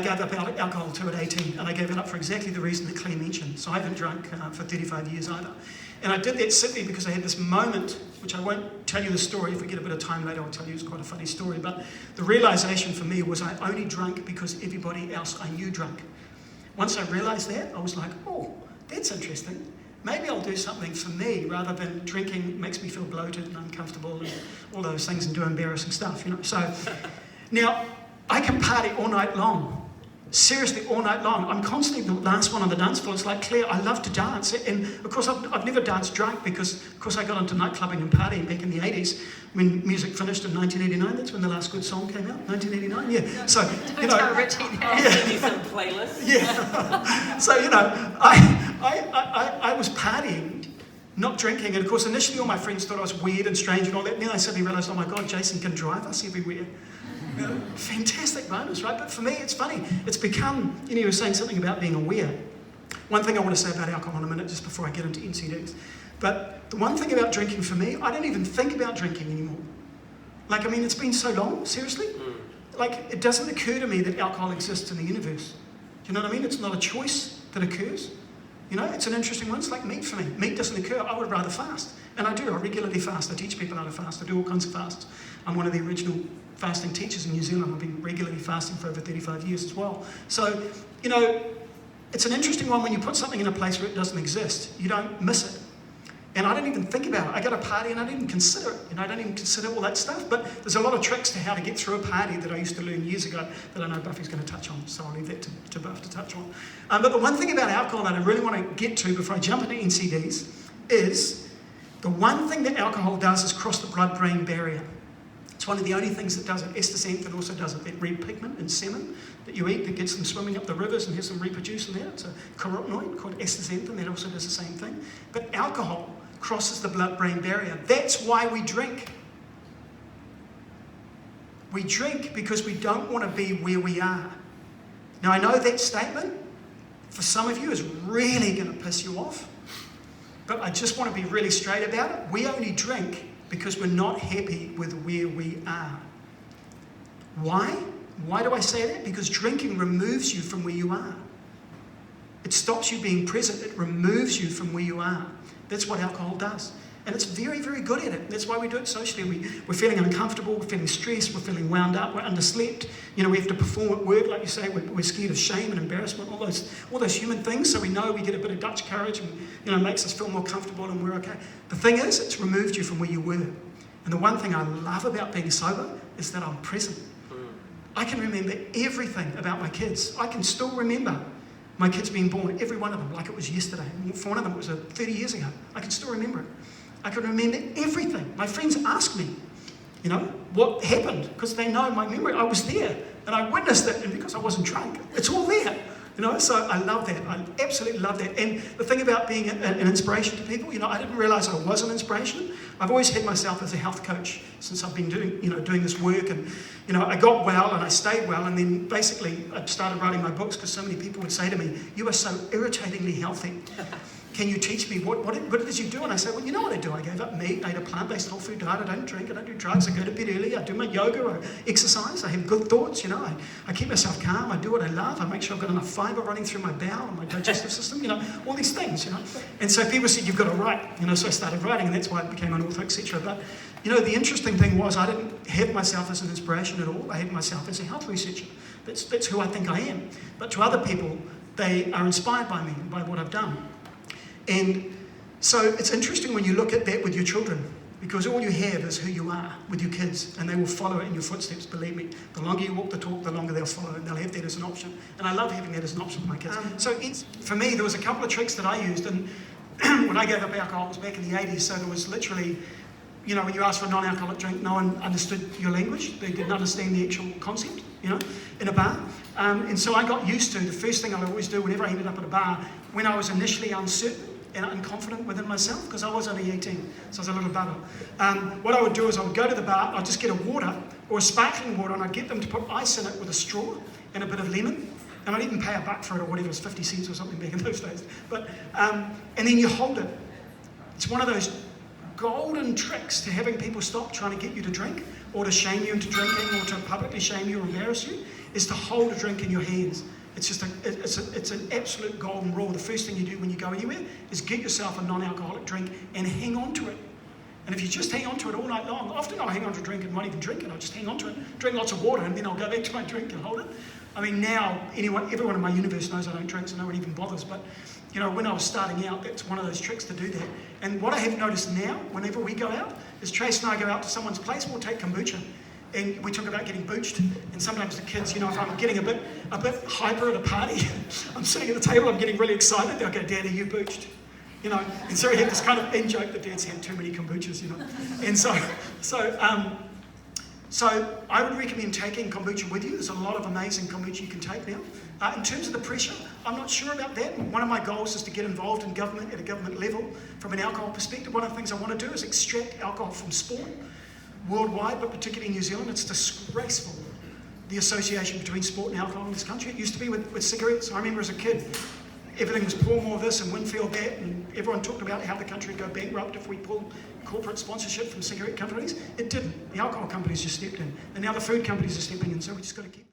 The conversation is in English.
gave up alcohol too at 18, and I gave it up for exactly the reason that Claire mentioned. So I haven't drunk for 35 years either. And I did that simply because I had this moment, which I won't tell you the story. If we get a bit of time later, I'll tell you. It's quite a funny story. But the realization for me was I only drank because everybody else I knew drank. Once I realized that, I was like, oh, that's interesting. Maybe I'll do something for me rather than drinking makes me feel bloated and uncomfortable and all those things and do embarrassing stuff, you know. So now I can party all night long. Seriously, all night long. I'm constantly the last one on the dance floor. It's like, Claire, I love to dance. And of course, I've never danced drunk because, of course, I got into nightclubbing and partying back in the 80s when music finished in 1989. That's when the last good song came out, 1989. Yeah. So, you know. Yeah. Some playlists. Yeah. So, you know, I was partying, not drinking. And of course, initially all my friends thought I was weird and strange and all that. And then I suddenly realized, oh my God, Jason can drive us everywhere. You know, fantastic bonus, right? But for me, it's funny. It's become, you know, you were saying something about being aware. One thing I want to say about alcohol in a minute, just before I get into NCDs. But the one thing about drinking for me, I don't even think about drinking anymore. Like, I mean, it's been so long, seriously. Like, it doesn't occur to me that alcohol exists in the universe. Do you know what I mean? It's not a choice that occurs. You know, it's an interesting one. It's like meat for me. Meat doesn't occur. I would rather fast. And I do. I regularly fast. I teach people how to fast. I do all kinds of fasts. I'm one of the original fasting teachers in New Zealand. I've been regularly fasting for over 35 years as well. So, you know, it's an interesting one when you put something in a place where it doesn't exist. You don't miss it. And I don't even think about it. I go to a party and I don't even consider it. And I don't even consider all that stuff. But there's a lot of tricks to how to get through a party that I used to learn years ago that I know Buffy's going to touch on. So I'll leave that to Buff to touch on. But the one thing about alcohol that I really want to get to before I jump into NCDs is the one thing that alcohol does is cross the blood-brain barrier. It's one of the only things that does it. Astaxanthin also does it. That red pigment in salmon that you eat that gets them swimming up the rivers and has them reproduce in there. It's a carotenoid called astaxanthin that also does the same thing. But alcohol crosses the blood-brain barrier. That's why we drink. We drink because we don't want to be where we are. Now, I know that statement, for some of you, is really going to piss you off. But I just want to be really straight about it. We only drink because we're not happy with where we are. Why? Why do I say that? Because drinking removes you from where you are. It stops you being present. It removes you from where you are. That's what alcohol does. And it's very, very good at it. That's why we do it socially. We're feeling uncomfortable, we're feeling stressed, we're feeling wound up, we're underslept. You know, we have to perform at work, like you say, we're scared of shame and embarrassment, all those human things. So we know we get a bit of Dutch courage and, you know, it makes us feel more comfortable and we're okay. The thing is, it's removed you from where you were. And the one thing I love about being sober is that I'm present. I can remember everything about my kids. I can still remember my kids being born, every one of them, like it was yesterday. For one of them, it was 30 years ago. I can still remember it. I can remember everything. My friends ask me, you know, what happened? Because they know my memory. I was there, and I witnessed it, and because I wasn't drunk, it's all there. You know, so I love that. I absolutely love that. And the thing about being an inspiration to people, you know, I didn't realize I was an inspiration. I've always had myself as a health coach since I've been doing this work. And, you know, I got well and I stayed well. And then basically I started writing my books because so many people would say to me, you are so irritatingly healthy. Can you teach me what it is you do? And I say, well, you know what I do. I gave up meat, I ate a plant-based whole food diet, I don't drink, I don't do drugs, I go to bed early, I do my yoga, I exercise, I have good thoughts, you know, I keep myself calm, I do what I love, I make sure I've got enough fibre running through my bowel and my digestive system, you know, all these things, you know. And so people said, you've got to write, you know, so I started writing and that's why I became an author, etc. But, you know, the interesting thing was I didn't have myself as an inspiration at all, I had myself as a health researcher. That's who I think I am. But to other people, they are inspired by me, by what I've done. And so it's interesting when you look at that with your children, because all you have is who you are with your kids, and they will follow in your footsteps, believe me. The longer you walk the talk, the longer they'll follow, and they'll have that as an option. And I love having that as an option for my kids. So for me, there was a couple of tricks that I used, and when I gave up alcohol, it was back in the 80s, so there was literally, you know, when you asked for a non-alcoholic drink, no one understood your language. They didn't understand the actual concept, you know, in a bar. And so I got used to, the first thing I always do whenever I ended up at a bar, when I was initially uncertain, and unconfident within myself, because I was only 18, so I was a little bubble. What I would do is I would go to the bar, I'd just get a water, or a sparkling water, and I'd get them to put ice in it with a straw and a bit of lemon, and I'd even pay $1 for it, or whatever, it was 50 cents or something back in those days. But, and then you hold it. It's one of those golden tricks to having people stop trying to get you to drink, or to shame you into drinking, or to publicly shame you or embarrass you. is to hold a drink in your hands. It's just it's an absolute golden rule. The first thing you do when you go anywhere is get yourself a non-alcoholic drink and hang on to it. And if you just hang on to it all night long, often I'll hang on to a drink and won't even drink it. I'll just hang on to it, drink lots of water, and then I'll go back to my drink and hold it. I mean, now everyone in my universe knows I don't drink, so no one even bothers. But you know, when I was starting out, that's one of those tricks to do that. And what I have noticed now, whenever we go out, is Trace and I go out to someone's place, we'll take kombucha. And we talk about getting booched. And sometimes the kids, you know, if I'm getting a bit hyper at a party, I'm sitting at the table, I'm getting really excited, they'll go, "Dad, are you booched?" You know, and so we have this kind of in-joke that Dad's had too many kombuchas, you know. And so I would recommend taking kombucha with you. There's a lot of amazing kombucha you can take now. In terms of the pressure, I'm not sure about that. One of my goals is to get involved in government at a government level from an alcohol perspective. One of the things I want to do is extract alcohol from sport worldwide, but particularly in New Zealand. It's disgraceful, the association between sport and alcohol in this country. It used to be with cigarettes. I remember as a kid, everything was pour more this and Winfield that, and everyone talked about how the country would go bankrupt if we pulled corporate sponsorship from cigarette companies. It didn't. The alcohol companies just stepped in, and now the food companies are stepping in, so we just got to keep